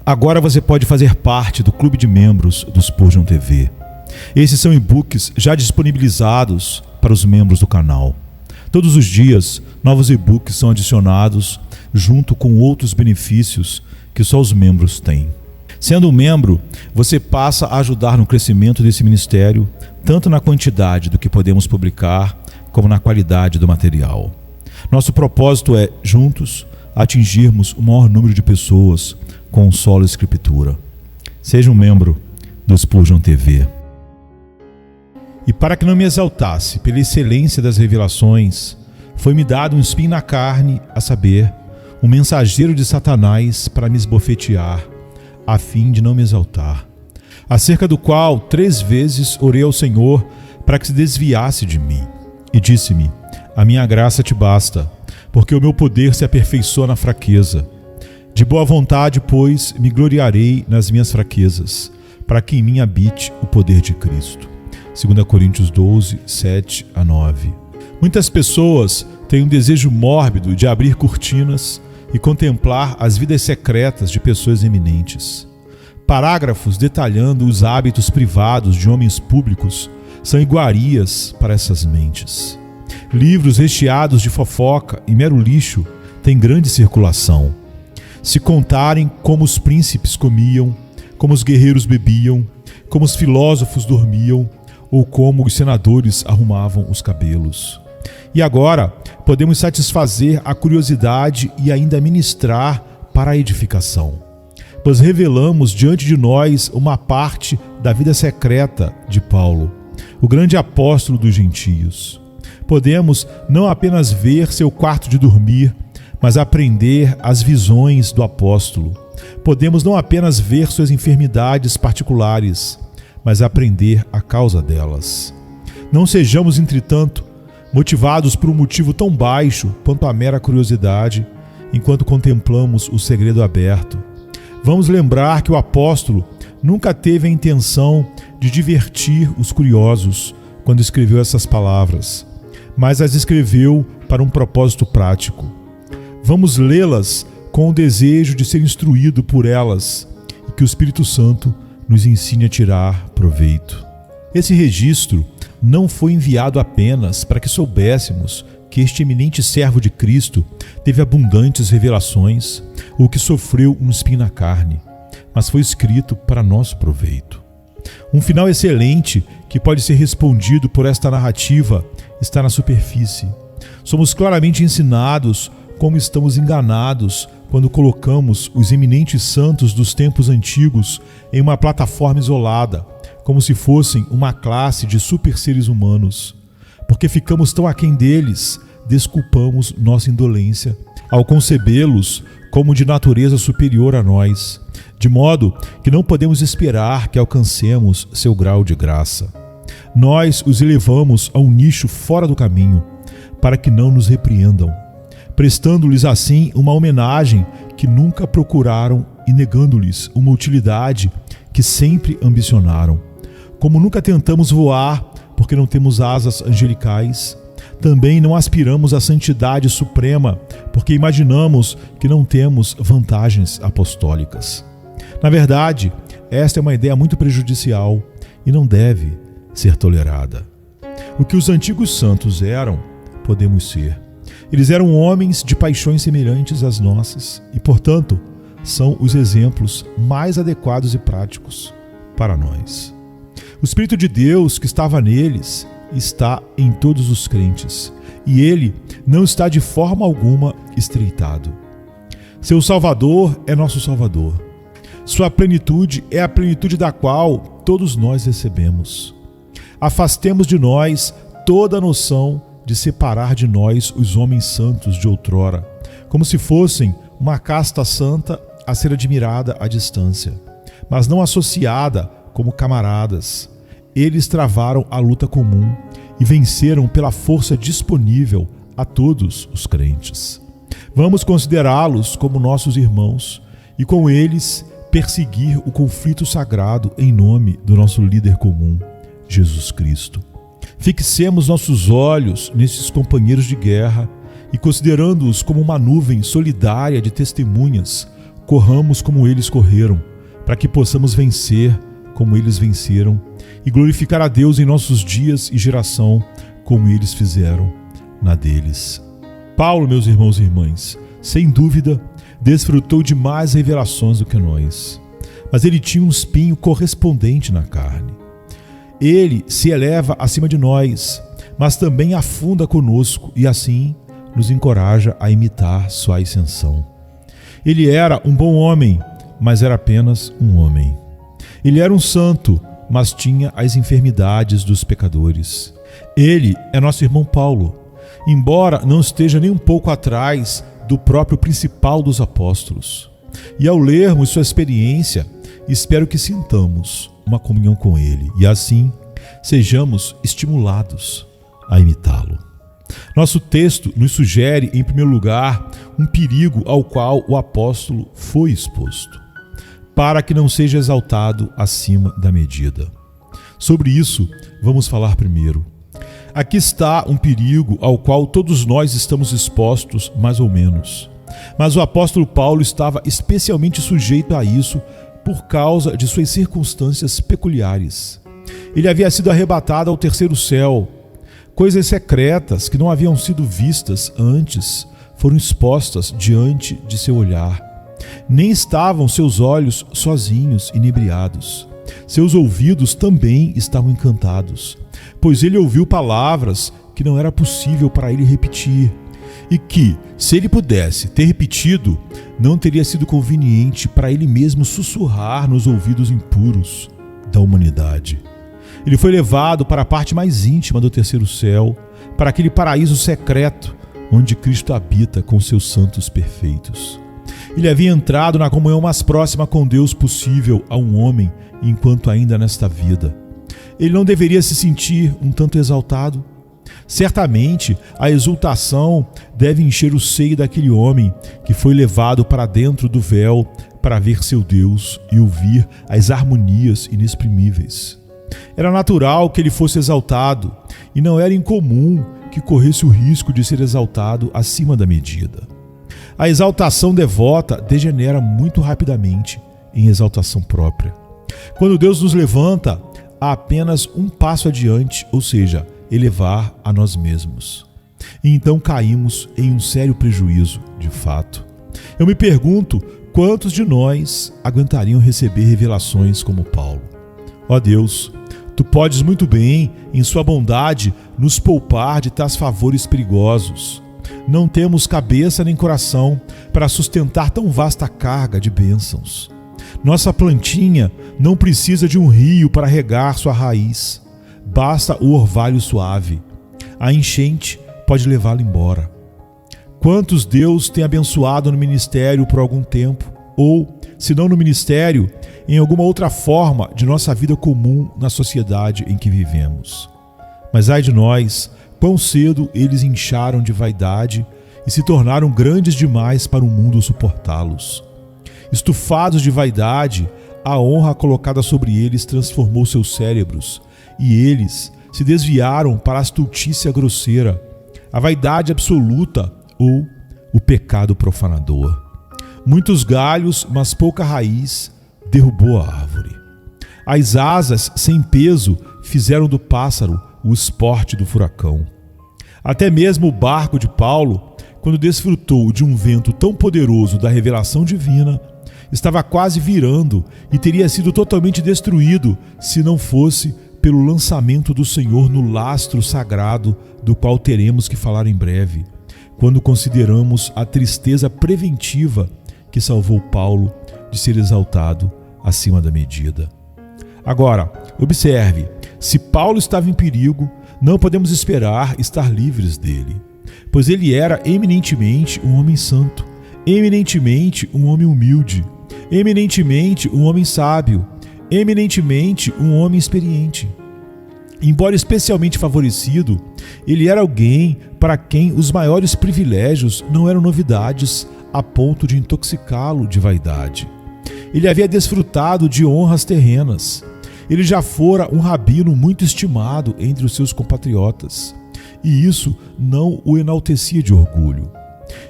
Agora você pode fazer parte do clube de membros do Spurgeon TV. Esses são e-books já disponibilizados para os membros do canal. Todos os dias, novos e-books são adicionados junto com outros benefícios que só os membros têm. Sendo um membro, você passa a ajudar no crescimento desse ministério, tanto na quantidade do que podemos publicar, como na qualidade do material. Nosso propósito é, juntos, atingirmos o maior número de pessoas com solo escritura. Seja um membro do Spurgeon TV. E para que não me exaltasse pela excelência das revelações, foi-me dado um espinho na carne, a saber, um mensageiro de Satanás para me esbofetear, a fim de não me exaltar, acerca do qual 3 vezes orei ao Senhor para que se desviasse de mim. E disse-me: a minha graça te basta, porque o meu poder se aperfeiçoa na fraqueza. De boa vontade, pois, me gloriarei nas minhas fraquezas, para que em mim habite o poder de Cristo. 2 Coríntios 12, 7 a 9. Muitas pessoas têm um desejo mórbido de abrir cortinas e contemplar as vidas secretas de pessoas eminentes. Parágrafos detalhando os hábitos privados de homens públicos são iguarias para essas mentes. Livros recheados de fofoca e mero lixo têm grande circulação. Se contarem como os príncipes comiam, como os guerreiros bebiam, como os filósofos dormiam, ou como os senadores arrumavam os cabelos. E agora podemos satisfazer a curiosidade e ainda ministrar para a edificação, pois revelamos diante de nós uma parte da vida secreta de Paulo, o grande apóstolo dos gentios. Podemos não apenas ver seu quarto de dormir, mas aprender as visões do apóstolo. Podemos não apenas ver suas enfermidades particulares, mas aprender a causa delas. Não sejamos, entretanto, motivados por um motivo tão baixo quanto a mera curiosidade, enquanto contemplamos o segredo aberto. Vamos lembrar que o apóstolo nunca teve a intenção de divertir os curiosos quando escreveu essas palavras, mas as escreveu para um propósito prático. Vamos lê-las com o desejo de ser instruído por elas e que o Espírito Santo nos ensine a tirar proveito. Esse registro não foi enviado apenas para que soubéssemos que este eminente servo de Cristo teve abundantes revelações ou que sofreu um espinho na carne, mas foi escrito para nosso proveito. Um final excelente que pode ser respondido por esta narrativa está na superfície. Somos claramente ensinados como estamos enganados quando colocamos os eminentes santos dos tempos antigos em uma plataforma isolada, como se fossem uma classe de super seres humanos. Porque ficamos tão aquém deles, desculpamos nossa indolência ao concebê-los como de natureza superior a nós, de modo que não podemos esperar que alcancemos seu grau de graça. Nós os elevamos a um nicho fora do caminho, para que não nos repreendam, prestando-lhes assim uma homenagem que nunca procuraram e negando-lhes uma utilidade que sempre ambicionaram. Como nunca tentamos voar, porque não temos asas angelicais, também não aspiramos à santidade suprema, porque imaginamos que não temos vantagens apostólicas. Na verdade, esta é uma ideia muito prejudicial e não deve ser tolerada. O que os antigos santos eram, podemos ser. Eles eram homens de paixões semelhantes às nossas e, portanto, são os exemplos mais adequados e práticos para nós. O Espírito de Deus que estava neles está em todos os crentes e ele não está de forma alguma estreitado. Seu Salvador é nosso Salvador. Sua plenitude é a plenitude da qual todos nós recebemos. Afastemos de nós toda a noção de separar de nós os homens santos de outrora, como se fossem uma casta santa a ser admirada à distância, mas não associada como camaradas. Eles travaram a luta comum e venceram pela força disponível a todos os crentes. Vamos considerá-los como nossos irmãos e com eles perseguir o conflito sagrado em nome do nosso líder comum, Jesus Cristo. Fixemos nossos olhos nesses companheiros de guerra e, considerando-os como uma nuvem solidária de testemunhas, corramos como eles correram, para que possamos vencer como eles venceram e glorificar a Deus em nossos dias e geração, como eles fizeram na deles. Paulo, meus irmãos e irmãs, sem dúvida, desfrutou de mais revelações do que nós, mas ele tinha um espinho correspondente na carne. Ele se eleva acima de nós, mas também afunda conosco e assim nos encoraja a imitar sua ascensão. Ele era um bom homem, mas era apenas um homem. Ele era um santo, mas tinha as enfermidades dos pecadores. Ele é nosso irmão Paulo, embora não esteja nem um pouco atrás do próprio principal dos apóstolos. E ao lermos sua experiência, espero que sintamos uma comunhão com ele e assim sejamos estimulados a imitá-lo. Nosso texto nos sugere, em primeiro lugar, um perigo ao qual o apóstolo foi exposto, para que não seja exaltado acima da medida. Sobre isso, vamos falar primeiro. Aqui está um perigo ao qual todos nós estamos expostos, mais ou menos. Mas o apóstolo Paulo estava especialmente sujeito a isso por causa de suas circunstâncias peculiares. Ele havia sido arrebatado ao terceiro céu. Coisas secretas que não haviam sido vistas antes foram expostas diante de seu olhar. Nem estavam seus olhos sozinhos, inebriados. Seus ouvidos também estavam encantados, pois ele ouviu palavras que não era possível para ele repetir, e que, se ele pudesse ter repetido, não teria sido conveniente para ele mesmo sussurrar nos ouvidos impuros da humanidade. Ele foi levado para a parte mais íntima do terceiro céu, para aquele paraíso secreto onde Cristo habita com seus santos perfeitos. Ele havia entrado na comunhão mais próxima com Deus possível a um homem enquanto ainda nesta vida. Ele não deveria se sentir um tanto exaltado? Certamente, a exultação deve encher o seio daquele homem que foi levado para dentro do véu para ver seu Deus e ouvir as harmonias inexprimíveis. Era natural que ele fosse exaltado, e não era incomum que corresse o risco de ser exaltado acima da medida. A exaltação devota degenera muito rapidamente em exaltação própria. Quando Deus nos levanta, há apenas um passo adiante, ou seja, elevar a nós mesmos. E então caímos em um sério prejuízo, de fato. Eu me pergunto, quantos de nós aguentariam receber revelações como Paulo? Ó Deus, Tu podes muito bem, em sua bondade, nos poupar de tais favores perigosos. Não temos cabeça nem coração para sustentar tão vasta carga de bênçãos. Nossa plantinha não precisa de um rio para regar sua raiz. Basta o orvalho suave. A enchente pode levá-la embora. Quantos Deus tem abençoado no ministério por algum tempo, ou, se não no ministério, em alguma outra forma de nossa vida comum na sociedade em que vivemos. Mas ai de nós, quão cedo eles incharam de vaidade e se tornaram grandes demais para o mundo suportá-los. Estufados de vaidade, a honra colocada sobre eles transformou seus cérebros, e eles se desviaram para a estultícia grosseira, a vaidade absoluta ou o pecado profanador. Muitos galhos, mas pouca raiz, derrubou a árvore. As asas sem peso fizeram do pássaro o esporte do furacão. Até mesmo o barco de Paulo, quando desfrutou de um vento tão poderoso da revelação divina, estava quase virando e teria sido totalmente destruído se não fosse pelo lançamento do Senhor no lastro sagrado, do qual teremos que falar em breve, quando consideramos a tristeza preventiva que salvou Paulo de ser exaltado acima da medida. Agora, observe, se Paulo estava em perigo, não podemos esperar estar livres dele, pois ele era eminentemente um homem santo, eminentemente um homem humilde, eminentemente um homem sábio, eminentemente um homem experiente. Embora especialmente favorecido, ele era alguém para quem os maiores privilégios não eram novidades a ponto de intoxicá-lo de vaidade. Ele havia desfrutado de honras terrenas. Ele já fora um rabino muito estimado entre os seus compatriotas, e isso não o enaltecia de orgulho.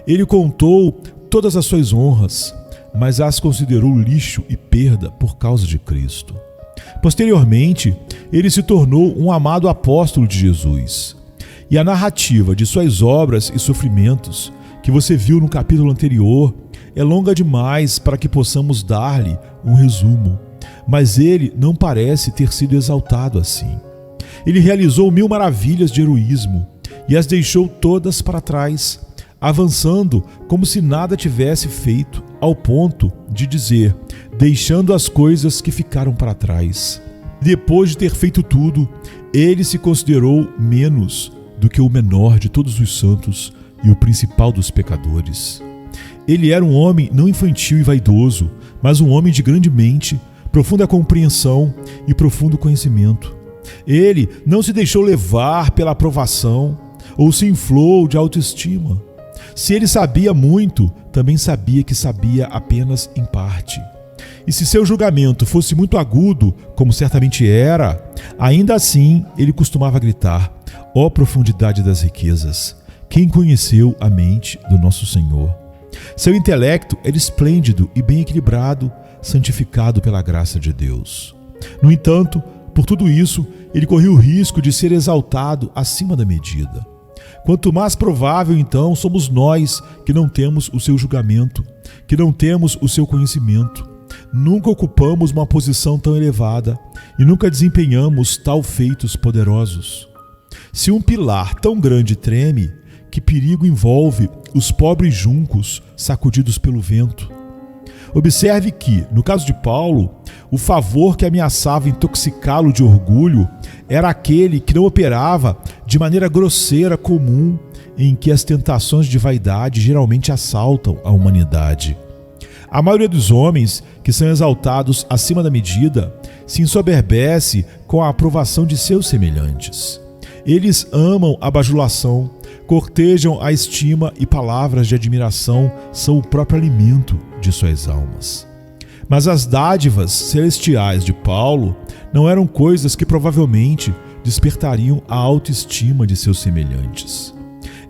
Ele contou todas as suas honras, mas as considerou lixo e perda por causa de Cristo. Posteriormente, ele se tornou um amado apóstolo de Jesus. E a narrativa de suas obras e sofrimentos, que você viu no capítulo anterior, é longa demais para que possamos dar-lhe um resumo, mas ele não parece ter sido exaltado assim. Ele realizou 1000 maravilhas de heroísmo e as deixou todas para trás, avançando como se nada tivesse feito, ao ponto de dizer, deixando as coisas que ficaram para trás. Depois de ter feito tudo, ele se considerou menos do que o menor de todos os santos e o principal dos pecadores. Ele era um homem não infantil e vaidoso, mas um homem de grande mente, profunda compreensão e profundo conhecimento. Ele não se deixou levar pela aprovação ou se inflou de autoestima. Se ele sabia muito, também sabia que sabia apenas em parte. E se seu julgamento fosse muito agudo, como certamente era, ainda assim ele costumava gritar: ó profundidade das riquezas, quem conheceu a mente do nosso Senhor? Seu intelecto era esplêndido e bem equilibrado, santificado pela graça de Deus. No entanto, por tudo isso, ele corria o risco de ser exaltado acima da medida. Quanto mais provável, então, somos nós que não temos o seu julgamento, que não temos o seu conhecimento. Nunca ocupamos uma posição tão elevada e nunca desempenhamos tal feitos poderosos. Se um pilar tão grande treme, que perigo envolve os pobres juncos sacudidos pelo vento? Observe que, no caso de Paulo, o favor que ameaçava intoxicá-lo de orgulho era aquele que não operava de maneira grosseira comum em que as tentações de vaidade geralmente assaltam a humanidade. A maioria dos homens que são exaltados acima da medida se ensoberbece com a aprovação de seus semelhantes. Eles amam a bajulação, cortejam a estima e palavras de admiração são o próprio alimento de suas almas. Mas as dádivas celestiais de Paulo não eram coisas que provavelmente despertariam a autoestima de seus semelhantes.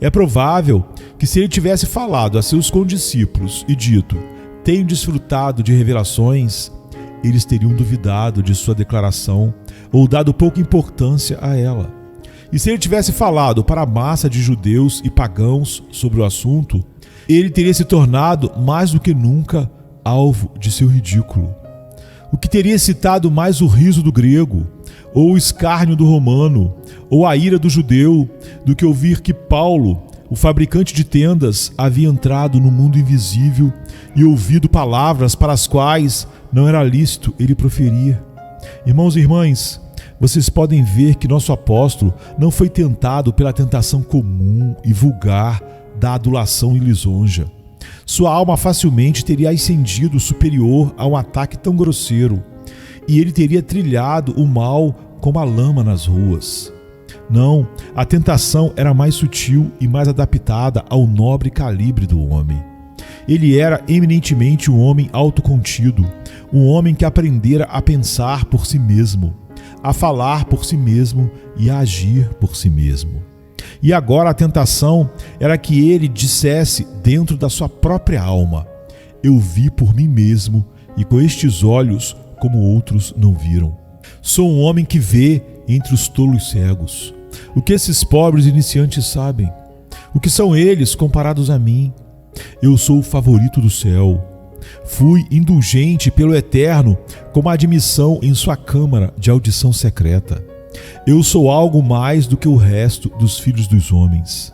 É provável que se ele tivesse falado a seus condiscípulos e dito: tenho desfrutado de revelações, eles teriam duvidado de sua declaração ou dado pouca importância a ela. E se ele tivesse falado para a massa de judeus e pagãos sobre o assunto, ele teria se tornado mais do que nunca alvo de seu ridículo. O que teria excitado mais o riso do grego, ou o escárnio do romano, ou a ira do judeu, do que ouvir que Paulo, o fabricante de tendas, havia entrado no mundo invisível e ouvido palavras para as quais não era lícito ele proferir. Irmãos e irmãs, vocês podem ver que nosso apóstolo não foi tentado pela tentação comum e vulgar da adulação e lisonja. Sua alma facilmente teria ascendido superior a um ataque tão grosseiro, e ele teria trilhado o mal como a lama nas ruas. Não, a tentação era mais sutil e mais adaptada ao nobre calibre do homem. Ele era eminentemente um homem autocontido, um homem que aprendera a pensar por si mesmo, a falar por si mesmo e a agir por si mesmo. E agora a tentação era que ele dissesse dentro da sua própria alma: eu vi por mim mesmo e com estes olhos como outros não viram. Sou um homem que vê entre os tolos cegos. O que esses pobres iniciantes sabem? O que são eles comparados a mim? Eu sou o favorito do céu. Fui indulgente pelo Eterno como a admissão em sua câmara de audição secreta. Eu sou algo mais do que o resto dos filhos dos homens.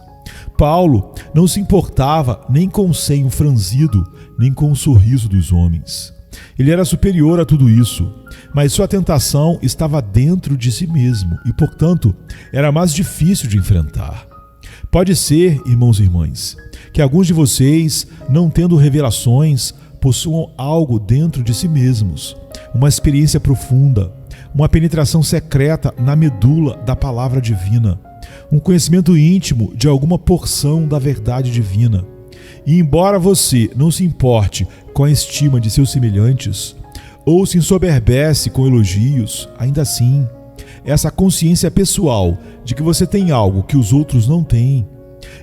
Paulo não se importava nem com o senho franzido, nem com o sorriso dos homens. Ele era superior a tudo isso, mas sua tentação estava dentro de si mesmo e, portanto, era mais difícil de enfrentar. Pode ser, irmãos e irmãs, que alguns de vocês, não tendo revelações, possuam algo dentro de si mesmos, uma experiência profunda, uma penetração secreta na medula da palavra divina, um conhecimento íntimo de alguma porção da verdade divina. E embora você não se importe com a estima de seus semelhantes, ou se ensoberbece com elogios, ainda assim, essa consciência pessoal de que você tem algo que os outros não têm,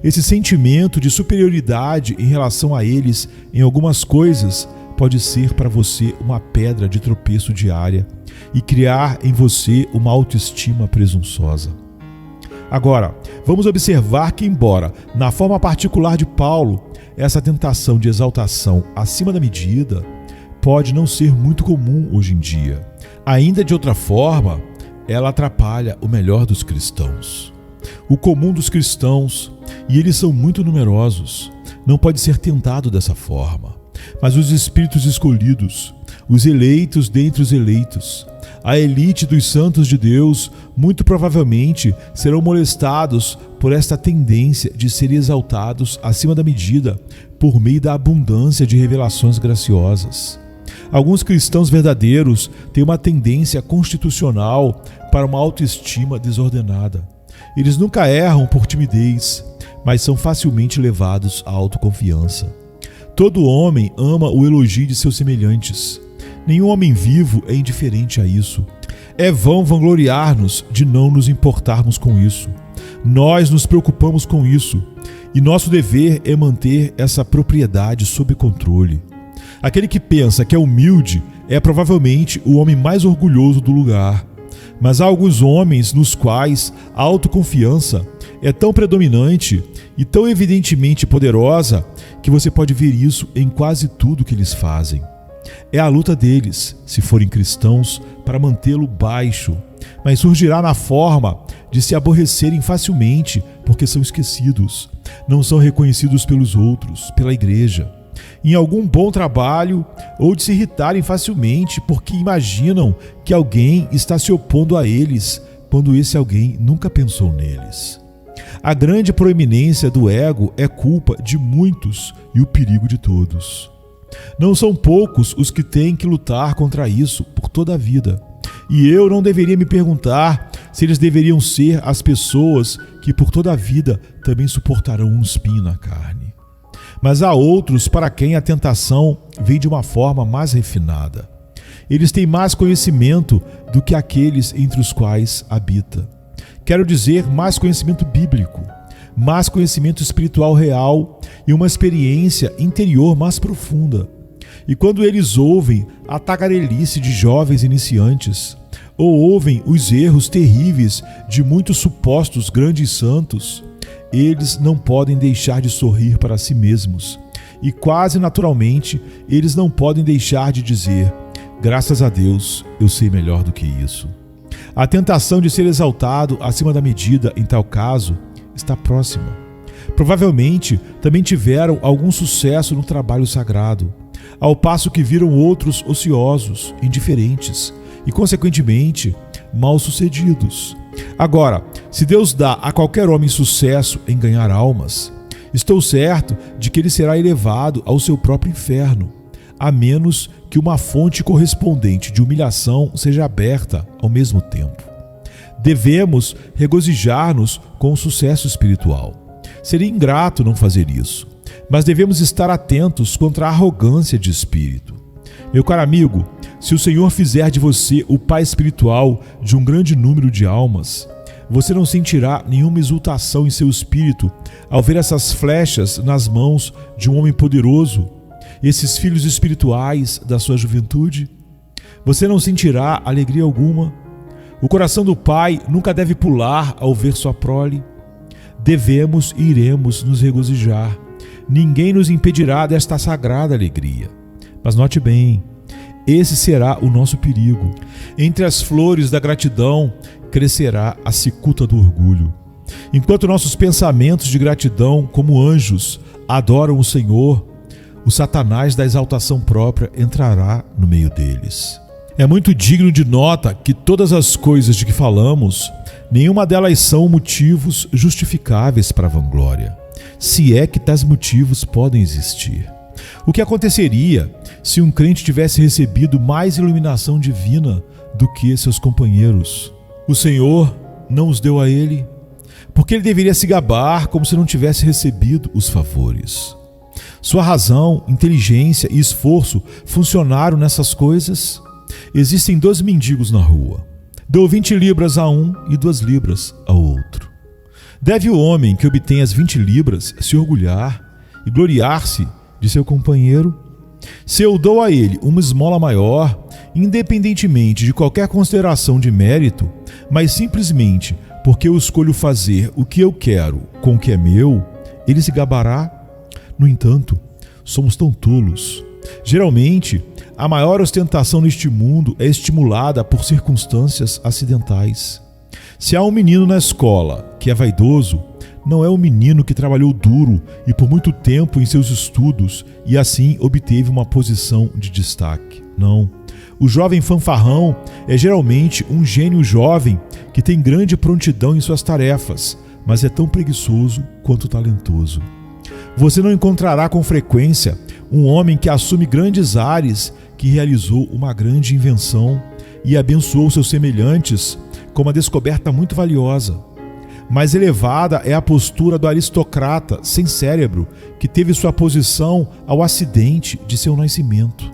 esse sentimento de superioridade em relação a eles em algumas coisas, pode ser para você uma pedra de tropeço diária e criar em você uma autoestima presunçosa. Agora, vamos observar que, embora na forma particular de Paulo, essa tentação de exaltação acima da medida pode não ser muito comum hoje em dia. Ainda de outra forma, ela atrapalha o melhor dos cristãos. O comum dos cristãos, e eles são muito numerosos, não pode ser tentado dessa forma. Mas os espíritos escolhidos, os eleitos dentre os eleitos, a elite dos santos de Deus, muito provavelmente serão molestados por esta tendência de serem exaltados acima da medida por meio da abundância de revelações graciosas. Alguns cristãos verdadeiros têm uma tendência constitucional para uma autoestima desordenada. Eles nunca erram por timidez, mas são facilmente levados à autoconfiança. Todo homem ama o elogio de seus semelhantes. Nenhum homem vivo é indiferente a isso. É vão vangloriar-nos de não nos importarmos com isso. Nós nos preocupamos com isso, e nosso dever é manter essa propriedade sob controle. Aquele que pensa que é humilde é provavelmente o homem mais orgulhoso do lugar. Mas há alguns homens nos quais a autoconfiança é tão predominante e tão evidentemente poderosa que você pode ver isso em quase tudo que eles fazem. É a luta deles, se forem cristãos, para mantê-lo baixo, mas surgirá na forma de se aborrecerem facilmente porque são esquecidos, não são reconhecidos pelos outros, pela igreja, em algum bom trabalho, ou de se irritarem facilmente porque imaginam que alguém está se opondo a eles quando esse alguém nunca pensou neles. A grande proeminência do ego é culpa de muitos e o perigo de todos. Não são poucos os que têm que lutar contra isso por toda a vida. E eu não deveria me perguntar se eles deveriam ser as pessoas que por toda a vida também suportarão um espinho na carne. Mas há outros para quem a tentação vem de uma forma mais refinada. Eles têm mais conhecimento do que aqueles entre os quais habita. Quero dizer, mais conhecimento bíblico, mais conhecimento espiritual real e uma experiência interior mais profunda. E quando eles ouvem a tagarelice de jovens iniciantes, ou ouvem os erros terríveis de muitos supostos grandes santos, eles não podem deixar de sorrir para si mesmos. E quase naturalmente, eles não podem deixar de dizer: graças a Deus, eu sei melhor do que isso. A tentação de ser exaltado acima da medida, em tal caso, está próxima. Provavelmente também tiveram algum sucesso no trabalho sagrado, ao passo que viram outros ociosos, indiferentes e, consequentemente, mal-sucedidos. Agora, se Deus dá a qualquer homem sucesso em ganhar almas, estou certo de que ele será elevado ao seu próprio inferno, a menos que uma fonte correspondente de humilhação seja aberta ao mesmo tempo. Devemos regozijar-nos com o sucesso espiritual. Seria ingrato não fazer isso, mas devemos estar atentos contra a arrogância de espírito. Meu caro amigo, se o Senhor fizer de você o pai espiritual de um grande número de almas, você não sentirá nenhuma exultação em seu espírito ao ver essas flechas nas mãos de um homem poderoso, esses filhos espirituais da sua juventude? Você não sentirá alegria alguma? O coração do pai nunca deve pular ao ver sua prole. Devemos e iremos nos regozijar. Ninguém nos impedirá desta sagrada alegria. Mas note bem, esse será o nosso perigo. Entre as flores da gratidão crescerá a cicuta do orgulho. Enquanto nossos pensamentos de gratidão, como anjos, adoram o Senhor, o Satanás da exaltação própria entrará no meio deles. É muito digno de nota que todas as coisas de que falamos, nenhuma delas são motivos justificáveis para a vanglória, se é que tais motivos podem existir. O que aconteceria se um crente tivesse recebido mais iluminação divina do que seus companheiros? O Senhor não os deu a ele, porque ele deveria se gabar como se não tivesse recebido os favores. Sua razão, inteligência e esforço funcionaram nessas coisas? Existem 2 mendigos na rua. Dou 20 libras a um e 2 libras ao outro. Deve o homem que obtém as 20 libras se orgulhar e gloriar-se de seu companheiro? Se eu dou a ele uma esmola maior, independentemente de qualquer consideração de mérito, mas simplesmente porque eu escolho fazer o que eu quero com o que é meu, ele se gabará? No entanto, somos tão tolos. Geralmente, a maior ostentação neste mundo é estimulada por circunstâncias acidentais. Se há um menino na escola que é vaidoso, não é o menino que trabalhou duro e por muito tempo em seus estudos e assim obteve uma posição de destaque. Não. O jovem fanfarrão é geralmente um gênio jovem que tem grande prontidão em suas tarefas, mas é tão preguiçoso quanto talentoso. Você não encontrará com frequência um homem que assume grandes ares, que realizou uma grande invenção e abençoou seus semelhantes com uma descoberta muito valiosa. Mais elevada é a postura do aristocrata sem cérebro que teve sua posição ao acidente de seu nascimento.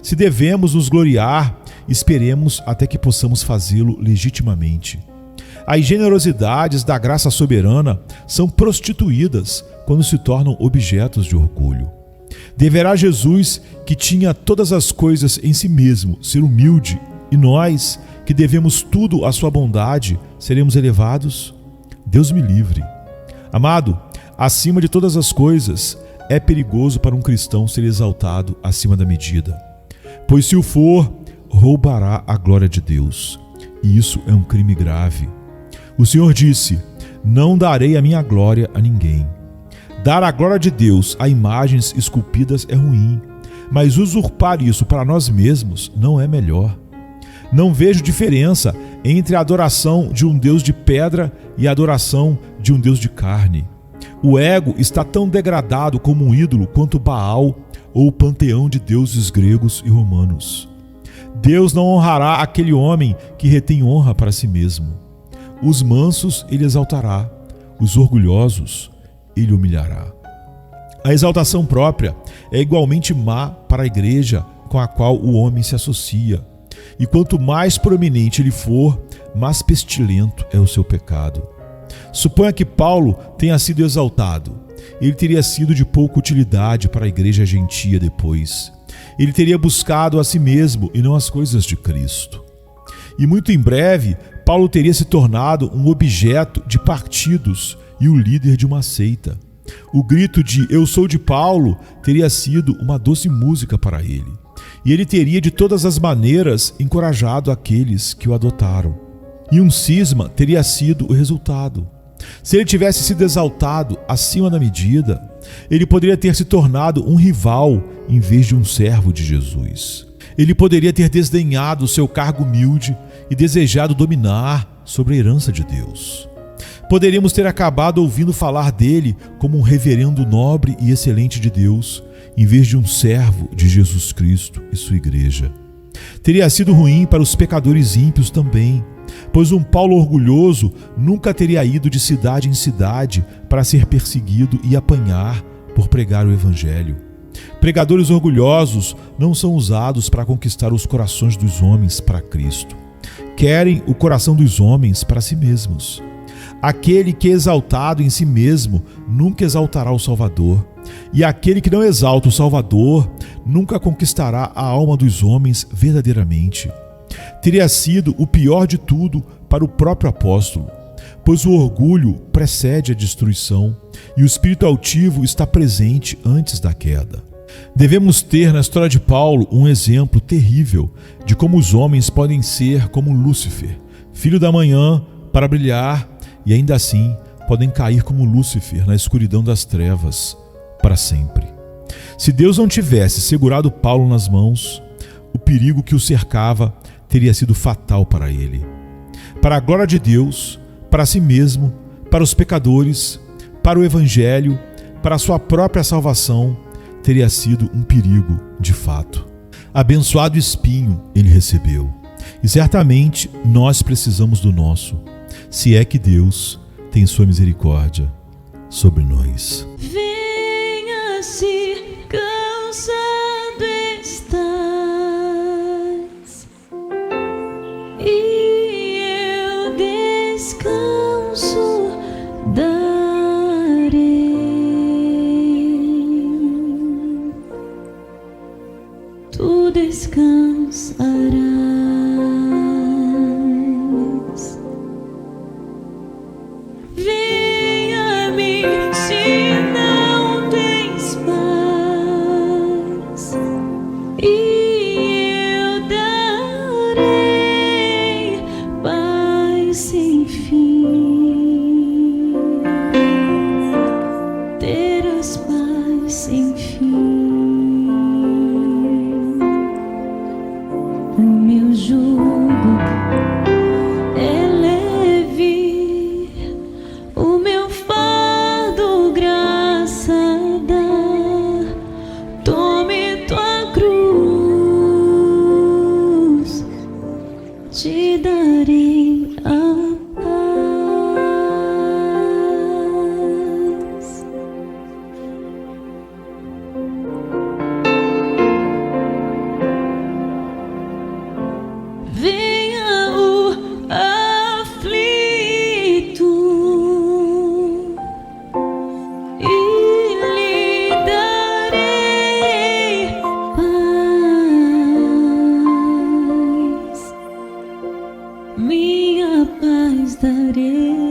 Se devemos nos gloriar, esperemos até que possamos fazê-lo legitimamente. As generosidades da graça soberana são prostituídas quando se tornam objetos de orgulho. Deverá Jesus, que tinha todas as coisas em si mesmo, ser humilde, e nós, que devemos tudo à sua bondade, seremos elevados? Deus me livre. Amado, acima de todas as coisas, é perigoso para um cristão ser exaltado acima da medida. Pois se o for, roubará a glória de Deus. E isso é um crime grave. O Senhor disse: não darei a minha glória a ninguém. Dar a glória de Deus a imagens esculpidas é ruim, mas usurpar isso para nós mesmos não é melhor. Não vejo diferença entre a adoração de um Deus de pedra e a adoração de um Deus de carne. O ego está tão degradado como um ídolo quanto Baal ou o panteão de deuses gregos e romanos. Deus não honrará aquele homem que retém honra para si mesmo. Os mansos ele exaltará, os orgulhosos ele humilhará. A exaltação própria é igualmente má para a igreja com a qual o homem se associa. E quanto mais proeminente ele for, mais pestilento é o seu pecado. Suponha que Paulo tenha sido exaltado. Ele teria sido de pouca utilidade para a igreja gentia depois. Ele teria buscado a si mesmo e não as coisas de Cristo. E muito em breve, Paulo teria se tornado um objeto de partidos e o líder de uma seita. O grito de "Eu sou de Paulo" teria sido uma doce música para ele. E ele teria de todas as maneiras encorajado aqueles que o adotaram. E um cisma teria sido o resultado. Se ele tivesse sido exaltado acima da medida, ele poderia ter se tornado um rival em vez de um servo de Jesus. Ele poderia ter desdenhado o seu cargo humilde e desejado dominar sobre a herança de Deus. Poderíamos ter acabado ouvindo falar dele como um reverendo nobre e excelente de Deus, em vez de um servo de Jesus Cristo e sua igreja. Teria sido ruim para os pecadores ímpios também, pois um Paulo orgulhoso nunca teria ido de cidade em cidade para ser perseguido e apanhar por pregar o evangelho. Pregadores orgulhosos não são usados para conquistar os corações dos homens para Cristo. Querem o coração dos homens para si mesmos. Aquele que é exaltado em si mesmo nunca exaltará o Salvador, e aquele que não exalta o Salvador nunca conquistará a alma dos homens verdadeiramente. Teria sido o pior de tudo para o próprio apóstolo, pois o orgulho precede a destruição e o espírito altivo está presente antes da queda. Devemos ter na história de Paulo um exemplo terrível de como os homens podem ser como Lúcifer, filho da manhã, para brilhar, e ainda assim podem cair como Lúcifer na escuridão das trevas para sempre. Se Deus não tivesse segurado Paulo nas mãos, o perigo que o cercava teria sido fatal para ele. Para a glória de Deus, para si mesmo, para os pecadores, para o evangelho, para a sua própria salvação, teria sido um perigo de fato. Abençoado espinho ele recebeu, e certamente nós precisamos do nosso, se é que Deus tem sua misericórdia sobre nós. Venha se cansado estás, e eu descanso darei. descansarás. Venha-me se não tens paz, e eu darei paz sem fim. Terás paz sem fim. O meu jugo é leve, o meu fardo graça dá. Tome tua cruz, te darei a paz. Venha o aflito e lhe darei paz, minha paz darei.